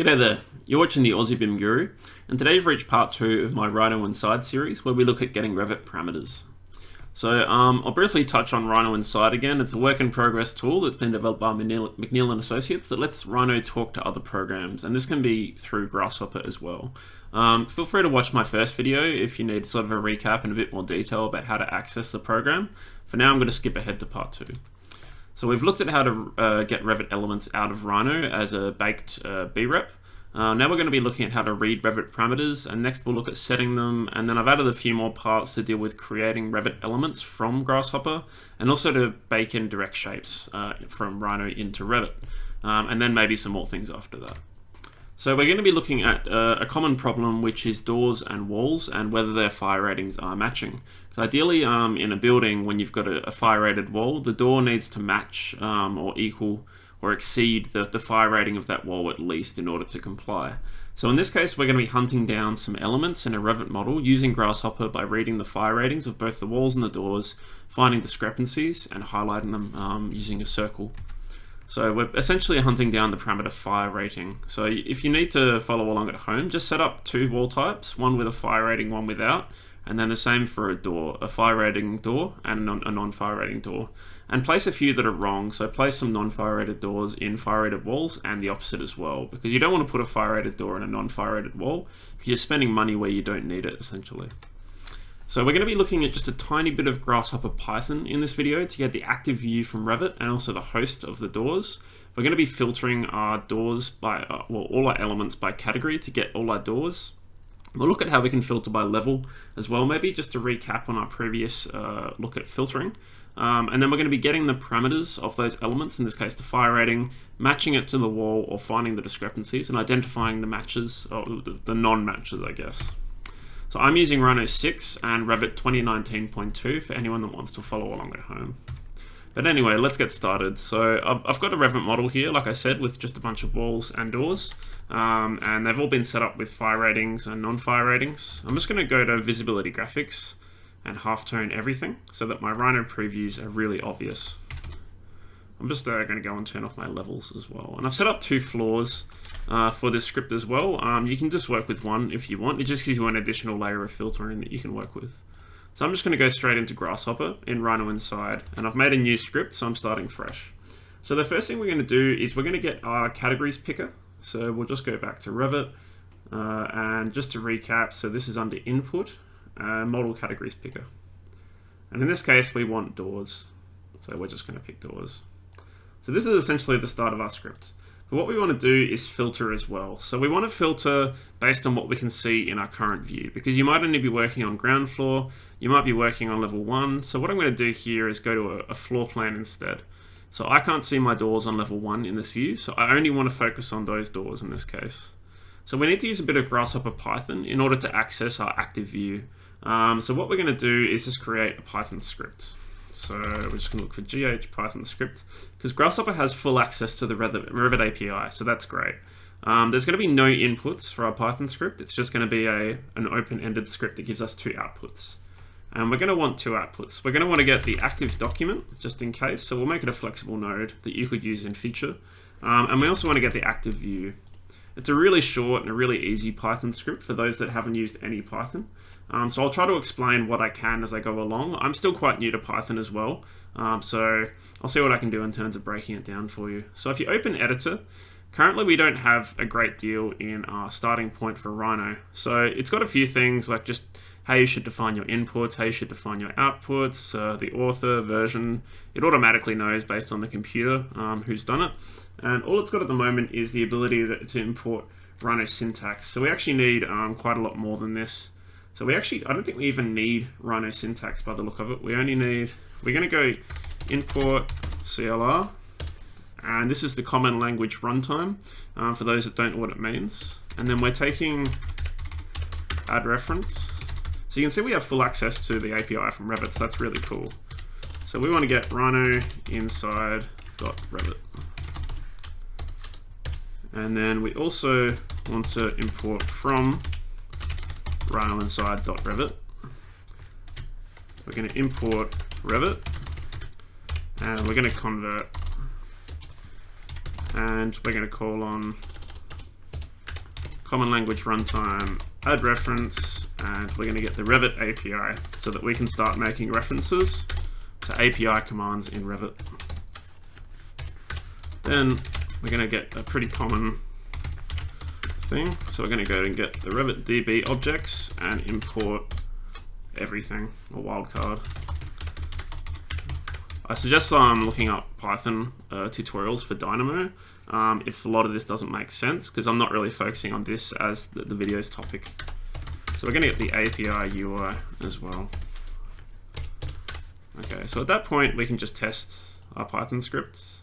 G'day there, you're watching the Aussie BIM Guru, and today you've reached part 2 of my Rhino Inside series where we look at getting Revit parameters. So I'll briefly touch on Rhino Inside again. It's a work in progress tool that's been developed by McNeil & Associates that lets Rhino talk to other programs, and this can be through Grasshopper as well. Feel free to watch my first video if you need sort of a recap and a bit more detail about how to access the program. For now I'm going to skip ahead to part 2. So we've looked at how to get Revit elements out of Rhino as a baked BREP. Now we're going to be looking at how to read Revit parameters, and next we'll look at setting them, and then I've added a few more parts to deal with creating Revit elements from Grasshopper, and also to bake in direct shapes from Rhino into Revit, and then maybe some more things after that. So we're going to be looking at a common problem, which is doors and walls and whether their fire ratings are matching. So ideally in a building, when you've got a fire rated wall, the door needs to match or equal or exceed the fire rating of that wall at least in order to comply. So in this case, we're going to be hunting down some elements in a Revit model using Grasshopper by reading the fire ratings of both the walls and the doors, finding discrepancies and highlighting them using a circle. So we're essentially hunting down the parameter fire rating. So if you need to follow along at home, just set up 2 wall types, one with a fire rating, one without, and then the same for a door, a fire rating door and a non-fire rating door. And place a few that are wrong, so place some non-fire rated doors in fire rated walls and the opposite as well, because you don't want to put a fire rated door in a non-fire rated wall, because you're spending money where you don't need it essentially. So we're going to be looking at just a tiny bit of Grasshopper Python in this video to get the active view from Revit and also the host of the doors. We're going to be filtering our doors by, all our elements by category to get all our doors. We'll look at how we can filter by level as well, maybe just to recap on our previous look at filtering. And then we're going to be getting the parameters of those elements, in this case the fire rating, matching it to the wall or finding the discrepancies and identifying the matches, or the non-matches I guess. So I'm using Rhino 6 and Revit 2019.2 for anyone that wants to follow along at home. But anyway, let's get started. So I've got a Revit model here, like I said, with just a bunch of walls and doors. And they've all been set up with fire ratings and non-fire ratings. I'm just going to go to Visibility Graphics and halftone everything so that my Rhino previews are really obvious. I'm just going to go and turn off my levels as well. And I've set up 2 floors for this script as well. You can just work with one if you want. It just gives you an additional layer of filtering that you can work with. So I'm just going to go straight into Grasshopper in Rhino Inside, and I've made a new script, so I'm starting fresh. So the first thing we're going to do is we're going to get our categories picker. So we'll just go back to Revit, and just to recap, so this is under Input, Model Categories Picker. And in this case, we want doors. So we're just going to pick doors. So this is essentially the start of our script. But what we want to do is filter as well. So we want to filter based on what we can see in our current view, because you might only be working on ground floor, you might be working on level 1. So what I'm going to do here is go to a floor plan instead. So I can't see my doors on level 1 in this view, so I only want to focus on those doors in this case. So we need to use a bit of Grasshopper Python in order to access our active view. So what we're going to do is just create a Python script. So we're just going to look for GH Python script, because Grasshopper has full access to the Revit API, so that's great. There's going to be no inputs for our Python script. It's just going to be an open-ended script that gives us 2 outputs. And we're going to want 2 outputs. We're going to want to get the active document, just in case, so we'll make it a flexible node that you could use in feature. And we also want to get the active view. It's a really short and a really easy Python script for those that haven't used any Python. So I'll try to explain what I can as I go along. I'm still quite new to Python as well, so I'll see what I can do in terms of breaking it down for you. So if you open Editor, currently we don't have a great deal in our starting point for Rhino. So it's got a few things like just how you should define your inputs, how you should define your outputs, the author, version. It automatically knows based on the computer who's done it. And all it's got at the moment is the ability to import Rhino syntax. So we actually need quite a lot more than this. So I don't think we even need Rhino syntax by the look of it. We're going to go import CLR, and this is the common language runtime for those that don't know what it means. And then we're taking add reference. So you can see we have full access to the API from Revit, so that's really cool. So we want to get Rhino Inside.Revit. And then we also want to import from Rhino Inside.Revit. We're going to import Revit, and we're going to convert, and we're going to call on common language runtime, add reference, and we're going to get the Revit API so that we can start making references to API commands in Revit. Then we're going to get a pretty common thing. So we're going to go and get the Revit DB objects and import everything, or wildcard. I suggest looking up Python tutorials for Dynamo if a lot of this doesn't make sense, because I'm not really focusing on this as the video's topic. So we're going to get the API UI as well. Okay, so at that point we can just test our Python scripts.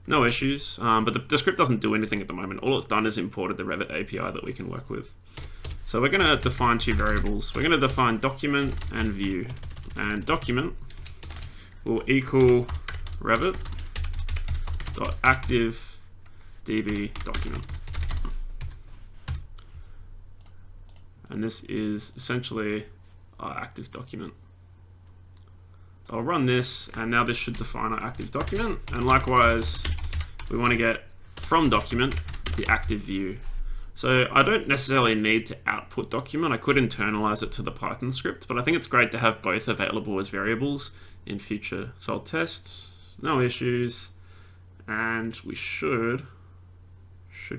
No issues, but the script doesn't do anything at the moment. All it's done is imported the Revit API that we can work with. So we're going to define two variables. We're going to define document and view. And document will equal Revit.active DB document. And this is essentially our active document. So I'll run this, and now this should define our active document. And likewise, we want to get from document the active view. So I don't necessarily need to output document. I could internalize it to the Python script, but I think it's great to have both available as variables in future. So I'll test, no issues, and we should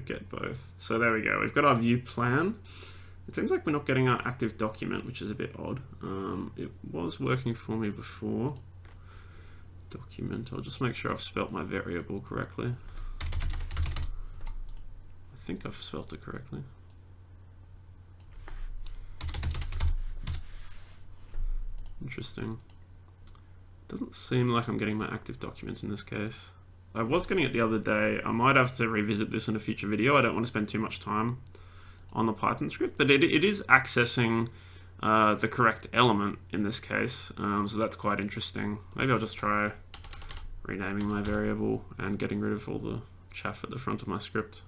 get both. So there we go. We've got our view plan. It seems like we're not getting our active document, which is a bit odd. It was working for me before. Document, I'll just make sure I've spelt my variable correctly. I think I've spelt it correctly. Interesting. Doesn't seem like I'm getting my active documents in this case. I was getting it the other day. I might have to revisit this in a future video. I don't want to spend too much time on the Python script, but it is accessing the correct element in this case, so that's quite interesting. Maybe I'll just try renaming my variable and getting rid of all the chaff at the front of my script.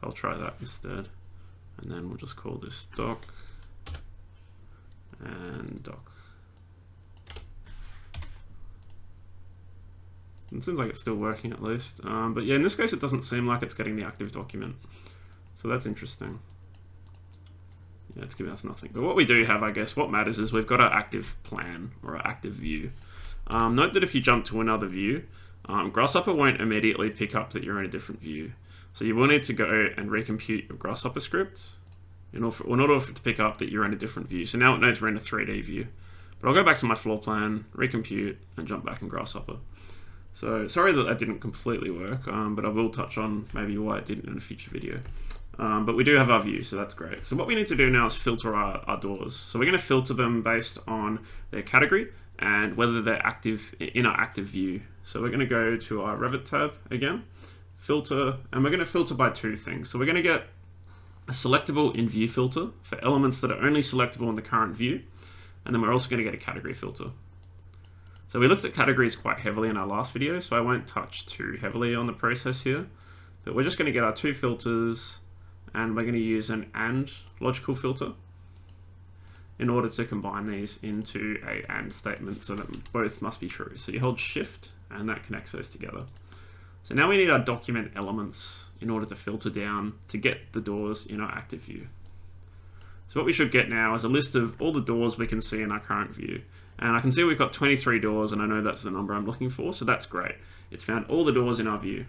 I'll try that instead, and then we'll just call this doc and doc. It seems like it's still working at least, but yeah, in this case it doesn't seem like it's getting the active document, so that's interesting. Yeah, it's giving us nothing. But what we do have, I guess, what matters is we've got our active plan or our active view. Note that if you jump to another view, Grasshopper won't immediately pick up that you're in a different view. So you will need to go and recompute your Grasshopper script in order for it to pick up that you're in a different view. So now it knows we're in a 3D view. But I'll go back to my floor plan, recompute, and jump back in Grasshopper. So sorry that didn't completely work, but I will touch on maybe why it didn't in a future video. But we do have our view, so that's great. So what we need to do now is filter our doors. So we're going to filter them based on their category and whether they're active in our active view. So we're going to go to our Revit tab again, filter, and we're going to filter by two things. So we're going to get a selectable in view filter for elements that are only selectable in the current view. And then we're also going to get a category filter. So we looked at categories quite heavily in our last video, so I won't touch too heavily on the process here. But we're just going to get our two filters, and we're going to use an AND logical filter in order to combine these into a AND statement so that both must be true. So you hold Shift, and that connects those together. So now we need our document elements in order to filter down to get the doors in our active view. So what we should get now is a list of all the doors we can see in our current view. And I can see we've got 23 doors, and I know that's the number I'm looking for, so that's great. It's found all the doors in our view.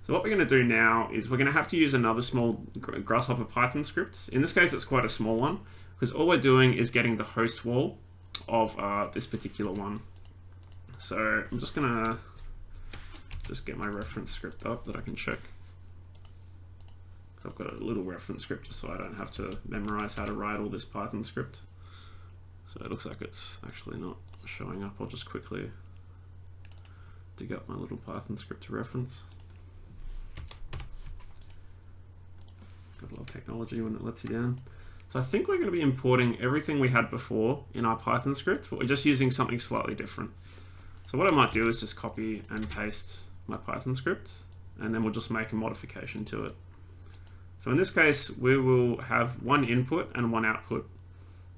So what we're going to do now is we're going to have to use another small Grasshopper Python script. In this case, it's quite a small one, because all we're doing is getting the host wall of this particular one. So I'm just going to get my reference script up that I can check. I've got a little reference script just so I don't have to memorize how to write all this Python script. So it looks like it's actually not showing up. I'll just quickly dig up my little Python script to reference. Gotta love technology when it lets you down. So I think we're going to be importing everything we had before in our Python script, but we're just using something slightly different. So what I might do is just copy and paste my Python script, and then we'll just make a modification to it. So in this case, we will have one input and one output.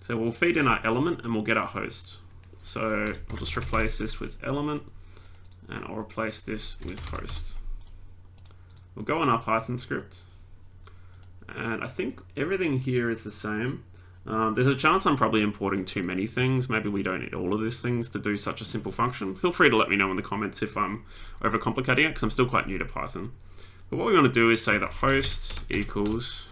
So we'll feed in our element and we'll get our host. So I'll just replace this with element, and I'll replace this with host. We'll go on our Python script, and I think everything here is the same. There's a chance I'm probably importing too many things. Maybe we don't need all of these things to do such a simple function. Feel free to let me know in the comments if I'm overcomplicating it, because I'm still quite new to Python. But what we want to do is say that host equals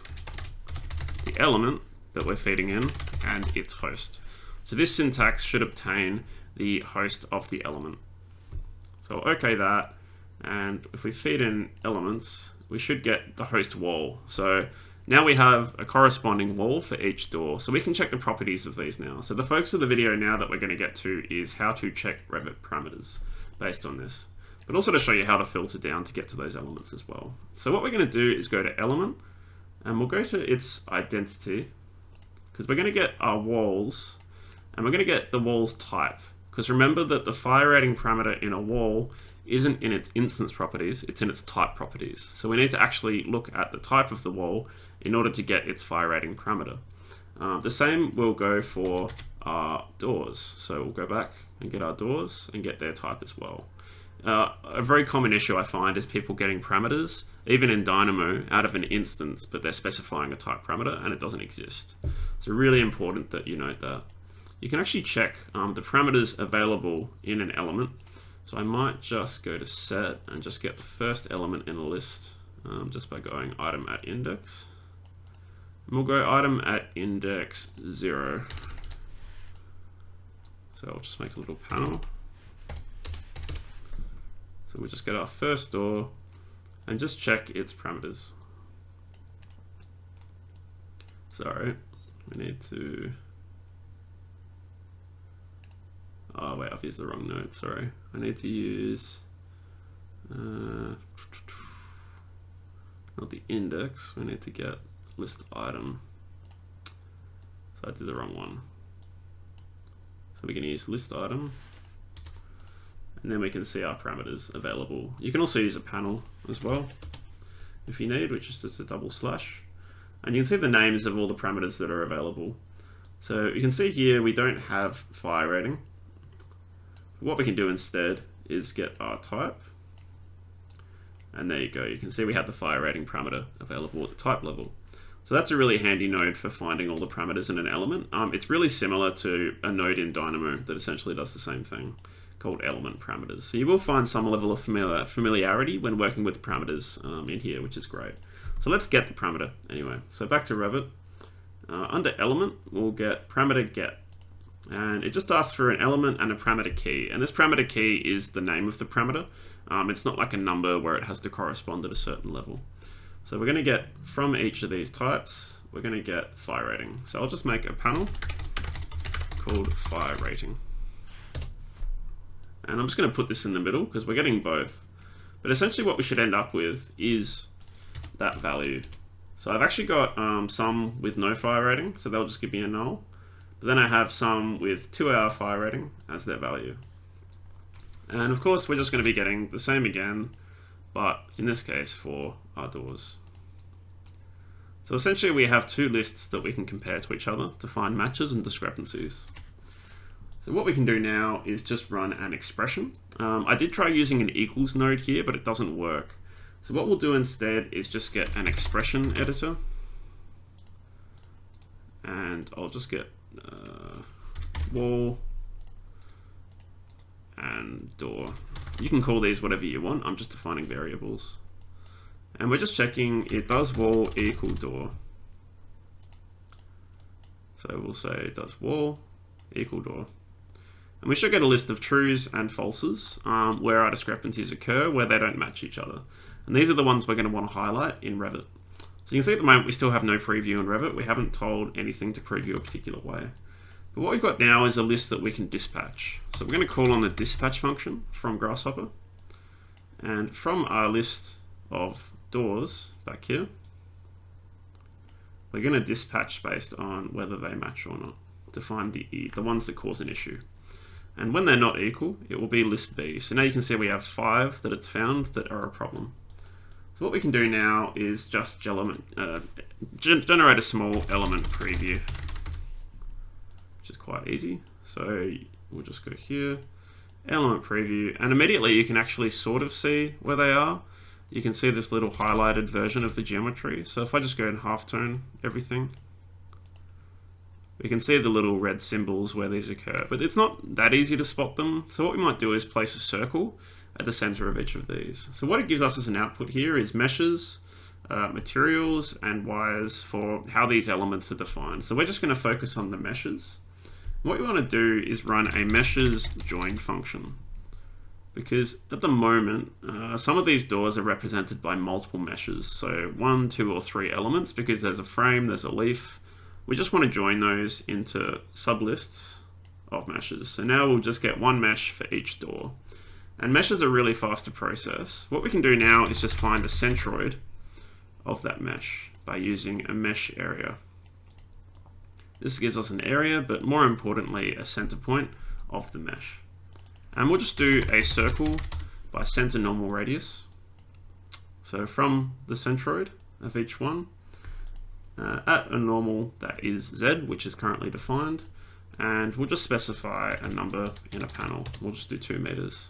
the element that we're feeding in and its host. So this syntax should obtain the host of the element. So okay that, and if we feed in elements, we should get the host wall. So now we have a corresponding wall for each door. So we can check the properties of these now. So the focus of the video now that we're going to get to is how to check Revit parameters based on this, but also to show you how to filter down to get to those elements as well. So what we're going to do is go to element, and we'll go to its identity, because we're going to get our walls, and we're going to get the wall's type. Because remember that the fire rating parameter in a wall isn't in its instance properties, it's in its type properties. So we need to actually look at the type of the wall in order to get its fire rating parameter. The same will go for our doors. So we'll go back and get our doors and get their type as well. A very common issue I find is people getting parameters, even in Dynamo, out of an instance, but they're specifying a type parameter and it doesn't exist. So really important that you note that. You can actually check the parameters available in an element. So I might just go to set and just get the first element in a list just by going item at index. And we'll go item at index 0. So I'll just make a little panel. So we'll just get our first door and just check its parameters. Sorry, we need to... Oh wait, I've used the wrong node, sorry. I need to use, not the index, we need to get list item. So I did the wrong one. So we're gonna use list item, and then we can see our parameters available. You can also use a panel as well, if you need, which is just a double slash. And you can see the names of all the parameters that are available. So you can see here, we don't have fire rating. What we can do instead is get our type, and there you go. You can see we have the fire rating parameter available at the type level. So that's a really handy node for finding all the parameters in an element. It's really similar to a node in Dynamo that essentially does the same thing, called element parameters. So you will find some level of familiarity when working with parameters in here, which is great. So let's get the parameter anyway. So back to Revit. Under element, we'll get parameter get. And it just asks for an element and a parameter key. And this parameter key is the name of the parameter. It's not like a number where it has to correspond at a certain level. So we're going to get, from each of these types, we're going to get fire rating. So I'll just make a panel called fire rating. And I'm just going to put this in the middle because we're getting both. But essentially what we should end up with is that value. So I've actually got some with no fire rating, so they'll just give me a null. But then I have some with 2-hour fire rating as their value. And of course, we're just going to be getting the same again, but in this case for our doors. So essentially we have two lists that we can compare to each other to find matches and discrepancies. So what we can do now is just run an expression. I did try using an equals node here, but it doesn't work. So what we'll do instead is just get an expression editor. And I'll just get wall and door. You can call these whatever you want. I'm just defining variables. And we're just checking it does wall equal door. So we'll say does wall equal door. And we should get a list of trues and falses where our discrepancies occur, where they don't match each other. And these are the ones we're going to want to highlight in Revit. So you can see at the moment we still have no preview in Revit. We haven't told anything to preview a particular way. But what we've got now is a list that we can dispatch. So we're going to call on the dispatch function from Grasshopper. And from our list of doors back here, we're going to dispatch based on whether they match or not to find the ones that cause an issue. And when they're not equal, it will be list B. So now you can see we have 5 that it's found that are a problem. So what we can do now is just generate a small element preview, which is quite easy. So we'll just go here, element preview, and immediately you can actually sort of see where they are. you can see this little highlighted version of the geometry. So if I just go and halftone everything, we can see the little red symbols where these occur, but it's not that easy to spot them. So what we might do is place a circle at the center of each of these. So what it gives us as an output here is meshes, materials, and wires for how these elements are defined. So we're just going to focus on the meshes. What we want to do is run a meshes join function, because at the moment some of these doors are represented by multiple meshes, so 1, 2, or 3 elements, because there's a frame, there's a leaf. We just want to join those into sublists of meshes. So now we'll just get one mesh for each door. And meshes are really fast to process. What we can do now is just find the centroid of that mesh by using a mesh area. This gives us an area, but more importantly, a center point of the mesh. And we'll just do a circle by center normal radius. So from the centroid of each one, at a normal that is Z, which is currently defined, and we'll just specify a number in a panel. We'll just do 2 meters.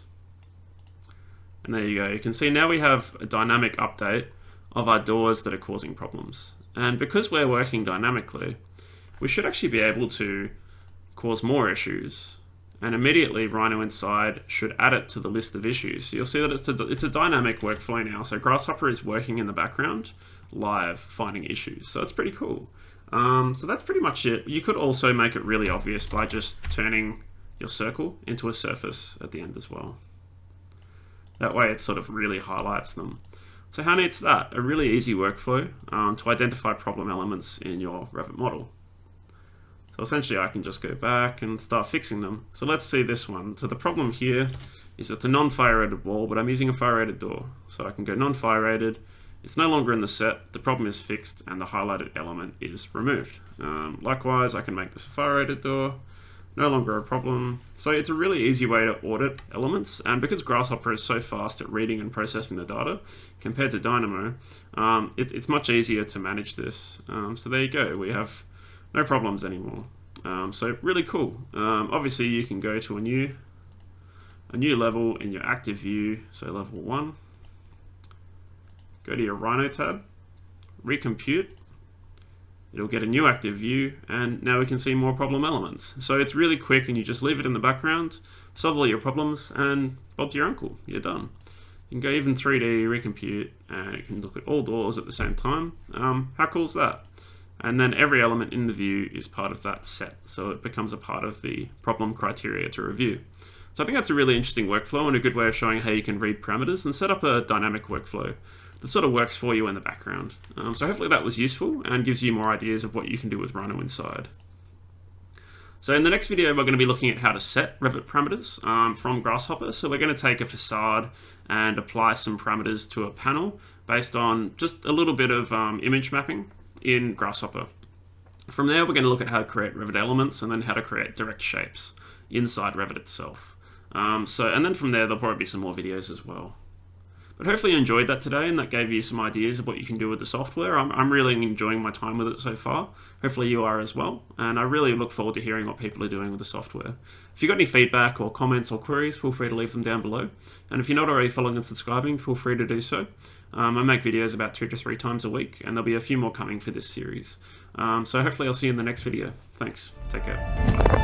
And there you go. You can see now we have a dynamic update of our doors that are causing problems. And because we're working dynamically, we should actually be able to cause more issues. And immediately Rhino Inside should add it to the list of issues. So you'll see that it's a dynamic workflow now. So Grasshopper is working in the background, live, finding issues. So it's pretty cool. So that's pretty much it. You could also make it really obvious by just turning your circle into a surface at the end as well. That way it sort of really highlights them. So how neat's that? A really easy workflow to identify problem elements in your Revit model. So essentially I can just go back and start fixing them. So let's see this one. So the problem here is it's a non-fire rated wall, but I'm using a fire rated door. So I can go non-fire rated. It's no longer in the set, the problem is fixed, and the highlighted element is removed. Likewise, I can make this a fire rated door, no longer a problem. So it's a really easy way to audit elements, and because Grasshopper is so fast at reading and processing the data compared to Dynamo, it's much easier to manage this. So there you go, we have no problems anymore. So really cool. Obviously you can go to a new level in your active view, so level 1. Go to your Rhino tab, recompute, it'll get a new active view, and now we can see more problem elements. So it's really quick, and you just leave it in the background, solve all your problems, and Bob's your uncle, you're done. You can go even 3D, recompute, and it can look at all doors at the same time. How cool is that? And then every element in the view is part of that set, so it becomes a part of the problem criteria to review. So I think that's a really interesting workflow and a good way of showing how you can read parameters and set up a dynamic workflow that sort of works for you in the background. So hopefully that was useful and gives you more ideas of what you can do with Rhino Inside. So in the next video, we're going to be looking at how to set Revit parameters from Grasshopper. So we're going to take a facade and apply some parameters to a panel based on just a little bit of image mapping in Grasshopper. From there, we're going to look at how to create Revit elements and then how to create direct shapes inside Revit itself. And then from there, there'll probably be some more videos as well. But hopefully you enjoyed that today and that gave you some ideas of what you can do with the software. I'm really enjoying my time with it so far. Hopefully you are as well. And I really look forward to hearing what people are doing with the software. If you've got any feedback or comments or queries, feel free to leave them down below. And if you're not already following and subscribing, feel free to do so. I make videos about 2 to 3 times a week, and there'll be a few more coming for this series. So hopefully I'll see you in the next video. Thanks. Take care. Bye.